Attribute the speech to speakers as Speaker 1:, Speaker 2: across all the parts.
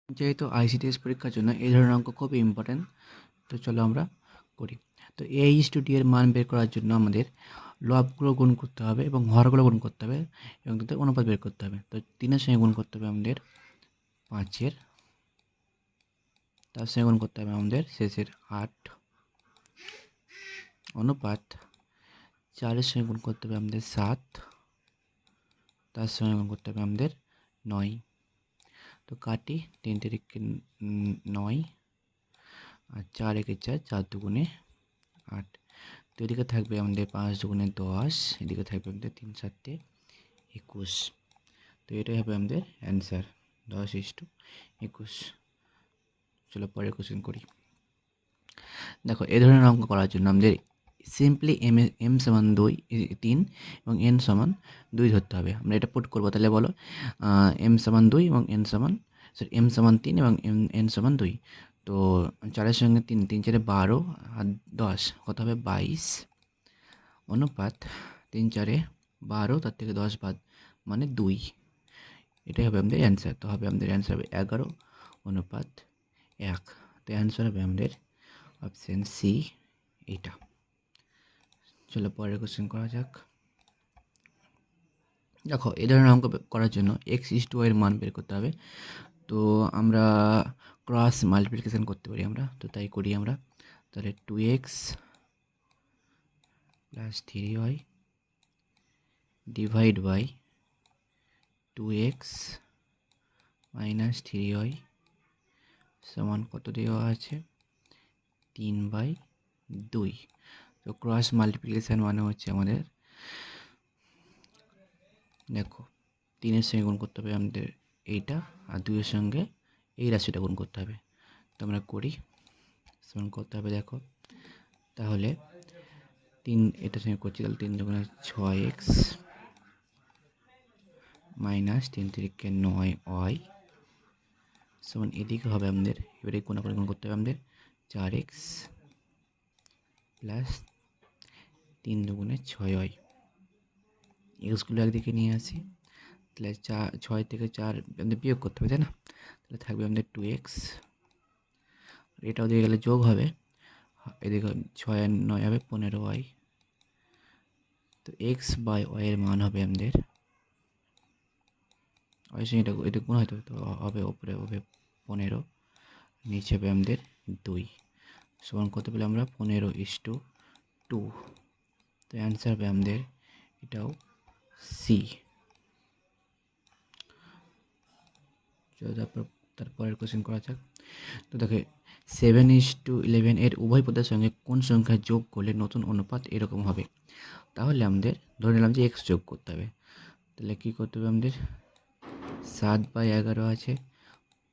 Speaker 1: যেহেতু আইসিডিএস পরীক্ষার জন্য এই ধরনের অঙ্ক খুবই ইম্পর্টেন্ট, তো চলো আমরা করি। তো A/D এর মান বের করার জন্য আমাদের লবগুলো গুণ করতে হবে এবং হরগুলো গুণ করতে হবে এবং তাদের অনুপাত বের করতে হবে। তো 3-এর সঙ্গে গুণ করতে হবে আমাদের 5-এর, তার সঙ্গে গুণ করতে হবে আমাদের শেষের 8, অনুপাত 4-এর সঙ্গে গুণ করতে হবে আমাদের 7, তার সঙ্গে গুণ করতে হবে আমাদের 9। তো কাটি, 3 তিরিকে 9 আর 4 একে 4, 4 দুগুণে 8। তো এদিকে থাকবে আমাদের 5 দুগুণে 10, এদিকে থাকবে আমাদের 3 7 21। তো এটাই হবে আমাদের অ্যান্সার, 10:21। চলো পরের কোশ্চেন করি। দেখো এই ধরনের অঙ্ক করার জন্য আমাদের সিম্পলি এম সমান 3 এবং এন সমান 2 ধরতে হবে। আমরা এটা পুট করবো, তাহলে বলো এম সমান 2 এবং এম সমান 3 এবং এন সমান 2। তো 4-এর সঙ্গে 3, 3 4 12 আর 10 কত হবে 22, অনুপাত 3 4 12, তার থেকে 10 বাদ মানে 2। এটাই হবে আমাদের অ্যান্সার। তো হবে আমাদের অ্যান্সার হবে 11:1। তো অ্যান্সার হবে আমাদের অপশান সি, এইটা। চলো পরের কোশ্চেন করা যাক। দেখো এই ধরনের অঙ্ক করার জন্য x/y এর মান বের করতে হবে। তো আমরা ক্রস মাল্টিপ্লিকেশন করতে পারি আমরা, তো তাই করি আমরা। তাহলে 2x + 3y divide by 2x - 3y সমান কত দেওয়া আছে 3/2। তো ক্রস মাল্টিপ্লিকেশন মানে হচ্ছে আমাদের, দেখো 3-এর সঙ্গে গুণ করতে হবে আমাদের এইটা, আর 2-এর সঙ্গে এই রাশিটা গুণ করতে হবে। তো আমরা করি, সমান করতে হবে। দেখো তাহলে 3 এটার সঙ্গে করছি, তাহলে 3 দুগুণে 6x - 3 তিরিকে 9y সমান এদিকে হবে আমাদের, এবারে কোনাকুনি গুণ করতে হবে আমাদের 4x প্লাস 3 দুগুণে 6y। এক্সগুলো একদিকে নিয়ে আসি, তাহলে 6 থেকে 4 আমাদের বিয়োগ করতে হবে, তাই না? তাহলে থাকবে আমাদের 2x, এটাও দিয়ে গেলে যোগ হবে, এদিকে 6 আর 9 হবে 15y। তো x/y এর মান হবে আমাদের, এটা এটা গুণ হয়তো, তো হবে ওপরে হবে 15, নিচে হবে আমাদের 2 সমান কত পেলে আমরা 15:2। তো অ্যান্সার হবে আমাদের এটাও সি। চলো তারপরের কোশ্চেন করা যাক। তো দেখো 7:11 এর উভয় পদের সঙ্গে কোন সংখ্যা যোগ করলে নতুন অনুপাত এরকম হবে? তাহলে আমাদের ধরে নিলাম যে এক্স যোগ করতে হবে। তাহলে কী করতে হবে আমাদের, 7/11 আছে,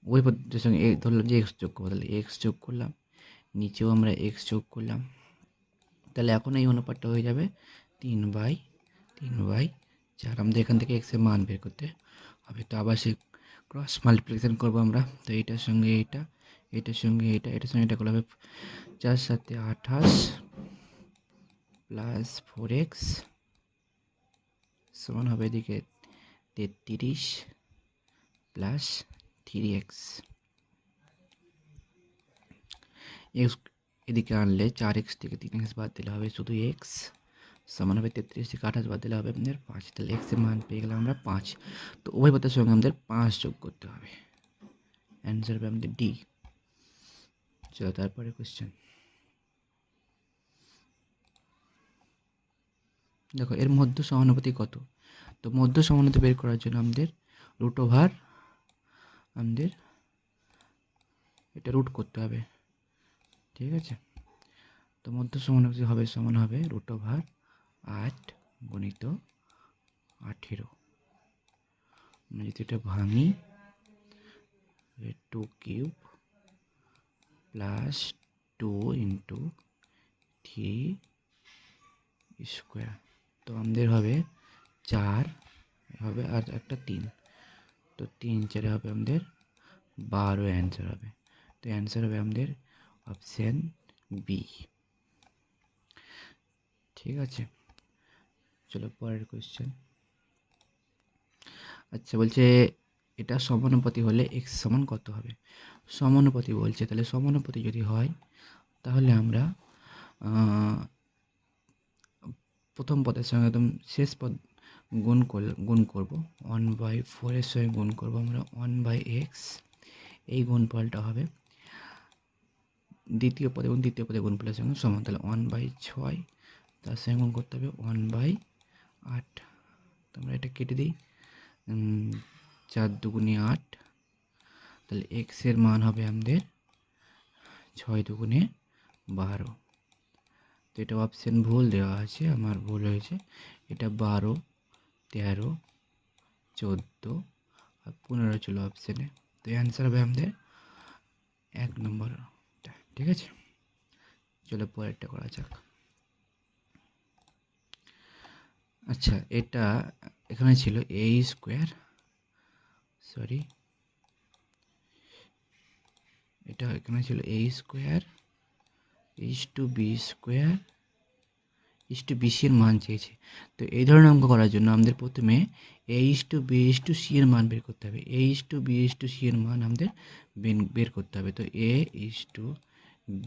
Speaker 1: উভয় পদের সঙ্গে ধরলাম যে এক্স যোগ করবো, তাহলে এক্স যোগ করলাম, নিচেও আমরা এক্স যোগ করলাম। তাহলে এখন এই অনুপাতটা হয়ে যাবে 3/4। আমাদের এখান থেকে এক্সের মান বের করতে হবে। তো আবার সে ক্রস মাল্টিপ্লিকেশন করবো আমরা। তো এইটার সঙ্গে এইটা, এটার সঙ্গে এটা, এটার সঙ্গে এটা করলে হবে 4 7 28 প্লাস 4x সমান হবে এদিকে 33 প্লাস 3x। এক্স এদিকে আনলে 4x থেকে 3x বাদ দিলে হবে শুধু x সমান হবে 33 থেকে 28 বাদ দিলে হবে আপনাদের 5। তাহলে x এর মান পেয়ে গেলাম আমরা 5। তো উভয় পদের সঙ্গে আমাদের 5 যোগ করতে হবে, অ্যান্সার হবে আমাদের ডি। চলো তারপরে কোশ্চেন। দেখো এর মধ্য সমানুপাতি কত? তো মধ্য সমানুপাতি বের করার জন্য আমাদের রুট ওভার আমাদের এটা রুট করতে হবে, ঠিক আছে? তো মধ্য সমানুপাতি হবে সমান হবে রুট ওভার 8 গুণিত 18। আমরা যদি এটা ভাঙি 2³ প্লাস 2 ইন্টু 3²। তো আমাদের হবে 4 হবে আর একটা 3, তো 3 4 হবে আমাদের 12 অ্যান্সার হবে। তো অ্যান্সার হবে আমাদের অপশান বি, ঠিক আছে? চলো পরের কোয়েশ্চেন। আচ্ছা বলছে এটা সমানুপাতি হলে x সমান কত হবে? সমানুপাতি বলছে, তাহলে সমানুপাতি যদি হয় তাহলে আমরা প্রথম পদের সঙ্গে একদম শেষ পদ গুণ করব। 1/4 এর সঙ্গে গুণ করব আমরা 1/x, এই গুণফলটা হবে দ্বিতীয় পদ এবং তৃতীয় পদের গুণফলের সঙ্গে সমান। তাহলে 1/6 তার সঙ্গে গুণ করতে হবে 1/8। তো আমরা এটা কেটে দিই, 4 দুগুণে 8, তাহলে x এর মান হবে আমাদের 6 দুগুণে 12। তো এটা অপশান ভুল দেওয়া আছে, আমার ভুল হয়েছে। এটা 12, 13, 14 আর 15 ছিল অপশানে। তো অ্যান্সার হবে আমাদের 1 নম্বরটা। ঠিক আছে, চলো পরেরটা করা যাক। আচ্ছা, এটা এখানে ছিল a স্কোয়ার, সরি, এটা এখানে ছিল a square = b square = bc এর মান চেয়েছে। তো এই ধরনের অঙ্ক করার জন্য আমাদের প্রথমে a/b/c এর মান বের করতে হবে। a/b/c এর মান আমাদের বের করতে হবে। তো a/b/c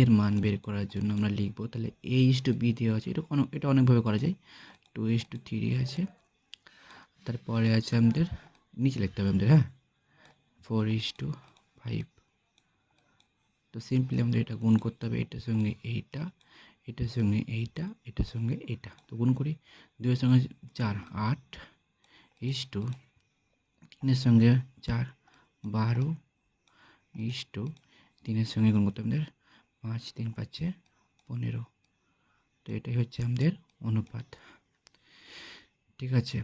Speaker 1: এর মান বের করার জন্য আমরা লিখব, তাহলে a/b দেওয়া আছে, এটা অনেকভাবে করা যায়। 2/3 আছে, তারপরে আছে আমাদের নিচে লিখতে হবে আমাদের, হ্যাঁ, 4/5। তো সিম্পলি আমাদের এটা গুণ করতে হবে, এটার সঙ্গে এইটা, এটার সঙ্গে এইটা, এটার সঙ্গে এইটা। তো গুণ করি, 2 এর সঙ্গে 4 8, 3 এর সঙ্গে 4 12, 3 এর সঙ্গে গুণ করতে আমাদের 5 3 5 15। তো এটাই হচ্ছে আমাদের অনুপাত। ঠিক আছে,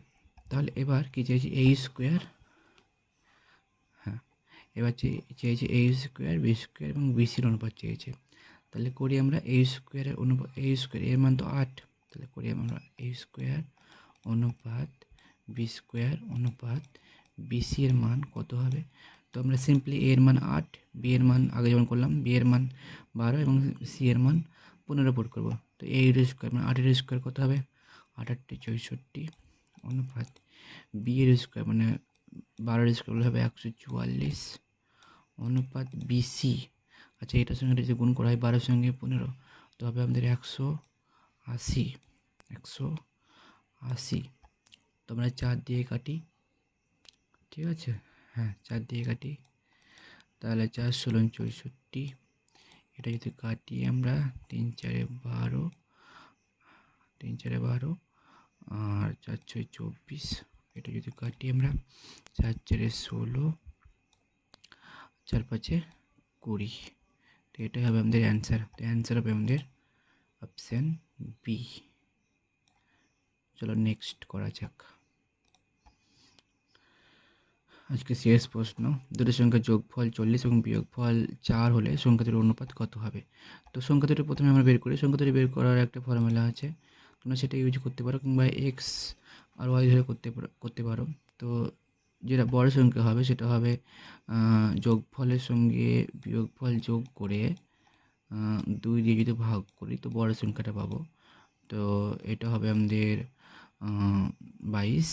Speaker 1: তাহলে এবার কি চাইছি? a স্কোয়ার, হ্যাঁ, এবার চেয়েছে a স্কোয়ার, b স্কোয়ার এবং bc-র অনুপাত চেয়েছে। তাহলে করি আমরা a স্কোয়ারের অনুপাত, a স্কোয়ার এর মান তো 8, তাহলে করি আমরা a স্কোয়ার অনুপাত b স্কোয়ার অনুপাত bc এর মান কত হবে? তো আমরা সিম্পলি a এর মান 8, b এর মান আগে যেমন করলাম, b এর মান 12 এবং c এর মান 15 পুট করব। তো a এর স্কোয়ার মানে 8 এর স্কোয়ার কত হবে? 8 8 64 অনুপাত b এর স্কোয়ার মানে 12 এর স্কোয়ার হবে 144 অনুপাত bc। আচ্ছা, এটার সঙ্গে এটা যদি গুণ করা হয় 12 সঙ্গে 15, তো হবে আমাদের 180। তো আমরা 4 দিয়ে কাটি, ঠিক আছে, হ্যাঁ 4 দিয়ে কাটি, তাহলে 4 16 64, এটা যদি কাটি আমরা 3 4 12, 3 4 12 আর 4 6 24, এটা যদি কাটি আমরা 4 4 16, 4 5 20। তো এটাই হবে আমাদের অ্যান্সার। তো অ্যান্সার হবে আমাদের অপশান বি। চলো নেক্সট করা যাক। আজকে শেষ প্রশ্ন, দুটো সংখ্যার যোগফল 40 এবং বিয়োগফল 4 হলে সংখ্যা দুটোর অনুপাত কত হবে? তো সংখ্যা দুটো প্রথমে আমরা বের করি। সংখ্যা দুটো বের করার একটা ফর্মুলা আছে, তোমরা সেটা ইউজ করতে পারো, কিংবা এক্স আর ওয়াই ধরে করতে পারো। তো যেটা বড় সংখ্যা হবে সেটা হবে যোগফলের সঙ্গে বিয়োগফল যোগ করে 2 দিয়ে যদি ভাগ করি তো বড় সংখ্যাটা পাবো। তো এটা হবে আমাদের 22।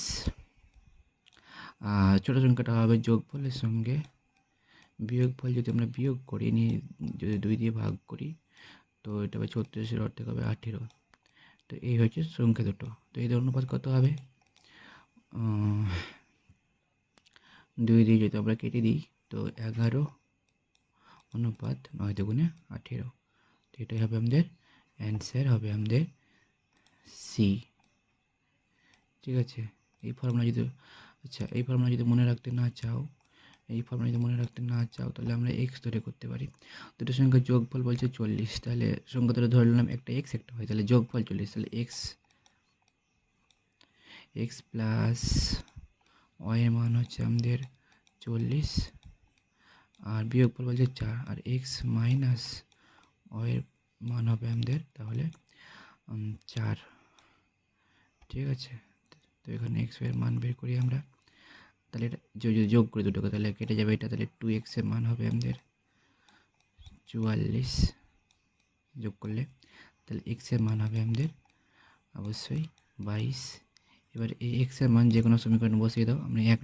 Speaker 1: ছোটো সংখ্যাটা হবে যোগফলের সঙ্গে বিয়োগফল যদি আমরা বিয়োগ করি, নিয়ে যদি 2 দিয়ে ভাগ করি তো এটা হবে 36-এর অর্ধেক হবে 18। তো এই হচ্ছে সংখ্যা দুটো। তো এদের অনুপাত কত হবে? 2 দিয়ে যদি আমরা কেটে দিই তো 11 অনুপাত 9 দুগুণে 18। তো এটাই হবে আমাদের অ্যান্সার, হবে আমাদের সি। ঠিক আছে, এই ফর্মুলা যদি মনে রাখতে না চাও, তাহলে আমরা এক্স ধরে করতে পারি। দুটো সংখ্যার যোগফল বলছে 40, তাহলে সংখ্যা ধরে ধরে নিলাম একটা এক্স একটা হয়, তাহলে যোগফল 40, তাহলে এক্স প্লাস ওয়াই এর মান হচ্ছে আমাদের 40, আর বিয়োগফল বলছে 4, আর এক্স মাইনাস ওয়াই এর মান হবে আমাদের তাহলে 4। ঠিক আছে, তো এখানে এক্স এর মান বের করি আমরা, তাহলে এটা যদি যোগ করি দুটোকে তাহলে কেটে যাবে এটা, তাহলে 2x এর মান হবে আমাদের 44 যোগ করলে, তাহলে x এর মান হবে আমাদের অবশ্যই 22 এবার এই এক্স এর মান যে কোনো সমীকরণে বসিয়ে দাও। আমরা 1 নম্বর